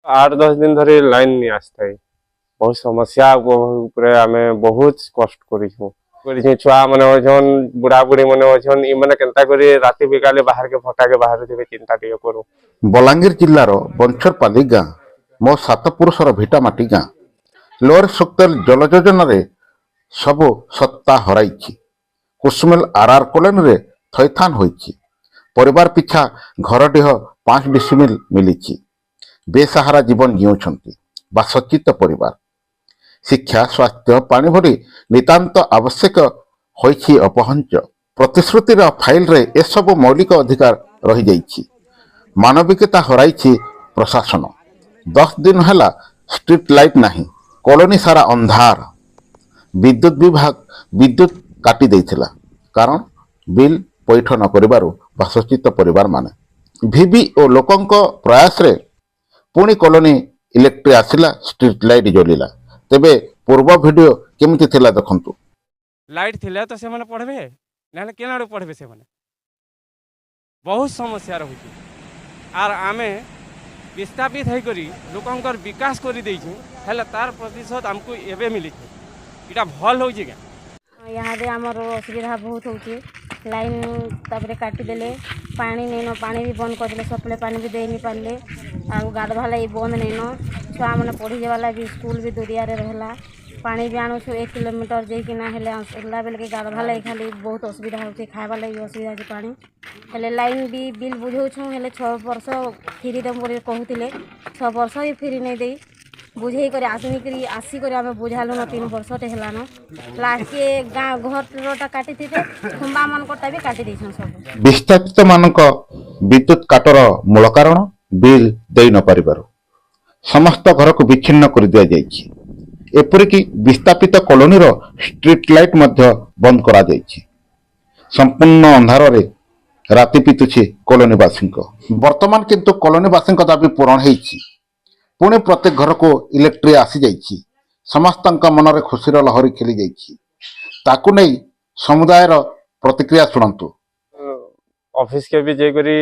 8-10 दिन धरी लाइन नहीं आसता है। बहुत समस्या उपरे आमे बहुत कष्ट करिछु छुआ माने अछन बुढ़ा बुढ़ी माने अछन इ माने केनता करी राति बिकाले बाहर के फटा के बाहर दिबे चिंता टिके करू। बलांगीर जिल्लार बंछरपाली गाँ मो सात पुरुषर भिटामाटी गाँ लोअर सुक्तेल जल योजन सब सत्ता हराई कुसुमेल आरआर कॉलोनी रे थैथान होईछि। परिवार पिछा घरडीह 5 डिसिमिल मिली बेसहारा जीवन जीउछंती बा सचित परिवार। शिक्षा स्वास्थ्य पानी भरी नितांत आवश्यक होईछि अपहंच। प्रतिश्रुतिर फाइल रे एसबु मौलिक अधिकार रही जाइछि। मानविकता हराइछि प्रशासन। 10 दिन हैला स्ट्रीट लाइट नाही, कॉलोनी सारा अंधार। विद्युत विभाग विद्युत काटी देइथिला कारण बिल पैठ न करिबारु बासचित परिवार माने। ভিভি ओ लोकंक प्रयास रे पुणी कॉलोनी इलेक्ट्रिक आसिला, स्ट्रीट लाइट जलिला। तेबे पूर्व वीडियो केमिति थिला देखंतु। लाइट थिले तो से माने पढ़बे नाले केनाडू पढ़बे से माने बहुत समस्या रहुछि। आर आमे विस्थापित है करी लोकंकर विकास करी देइछु हेले तार प्रतिशत हमको एबे मिली इटा भल होछि के यहाँ दे आमर असुविधा बहुत होची। लाइन तापरे काटी देले पानी नहीं न पानी भी बंद कर देले सप्लाई पानी भी दे नहीं पारले आ गाधवा लाई बंद नहीं न छुआ मैंने पढ़ी जावाला भी स्कूल भी दूरिया रे रहला पानी भी आणु 1 किलोमीटर जाइए ना हेले असला बेल के गाधवा लाई खाली बहुत असुविधा होची। खाइबा लाई भी असुविधा होची पानी हेले लाइन भी बिल बुझौछु हेले 6 वर्ष फ्री दम बोली कहूतिले 6 वर्ष भी फ्री नहीं देई बुझे कर आसनी करी आसी कर आमे बुझालु न 3 वर्ष टे हेला न लास्ट के गाँ घरटा काटी थिते खुंबा मन कोटा भी काटी देछन सब। विस्थापित मानक विद्युत काटर मूल कारण बिल देई न परिबार समस्त घर को विच्छिन्न कर दिया जाइछि। एपरिकी विस्थापित कॉलोनी रो स्ट्रीट लाइट मध्य बंद करा जाइछि। संपूर्ण अंधार रे राति पितुछि कॉलोनीवासी। वर्तमान किंतु कॉलोनीवासी दाबी पूरण होइछि। पुणे प्रत्येक घर को इलेक्ट्रिक आसी जाइछि। समस्त मन में खुशी लहरी खेली जाइछि। ताकू नहीं समुदाय प्रतिक्रिया शुणु। ऑफिस के भी जेकरी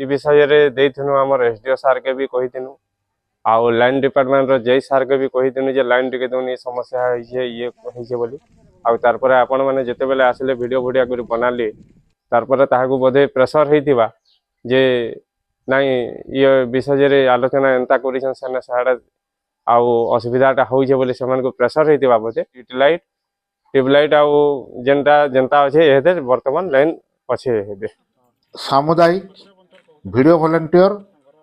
इ विषय रे देइथनु हमर एसडीओ सर के भी कहिथिनु आ लाइन डिपार्टमेंट रो जय सर के भी कहिथिनु जे लाइन टिके दोनी समस्या है ये होइछे बोली आ तार पर आपण माने जते बेले आसिले वीडियो करी बनाली तार पर ताहाकू बोधे प्रेशर हेतिबा जे नहीं ये विषय रे आलोचना एंता करिसन सेना साडा आ असुविधाटा होइछे बोली समान को प्रेशर हेतिबा बोधे ट्यूबलाइट आ जेंटा जनता अछि एते वर्तमान लाइन पछे हेबे। सामुदायिक वीडियो वॉलंटियर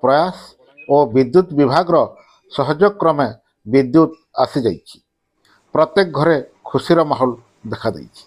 प्रयास और विद्युत विभाग सहयोग क्रमे विद्युत आसी जाइछि। प्रत्येक घरे खुशीर माहौल देखा देइछि।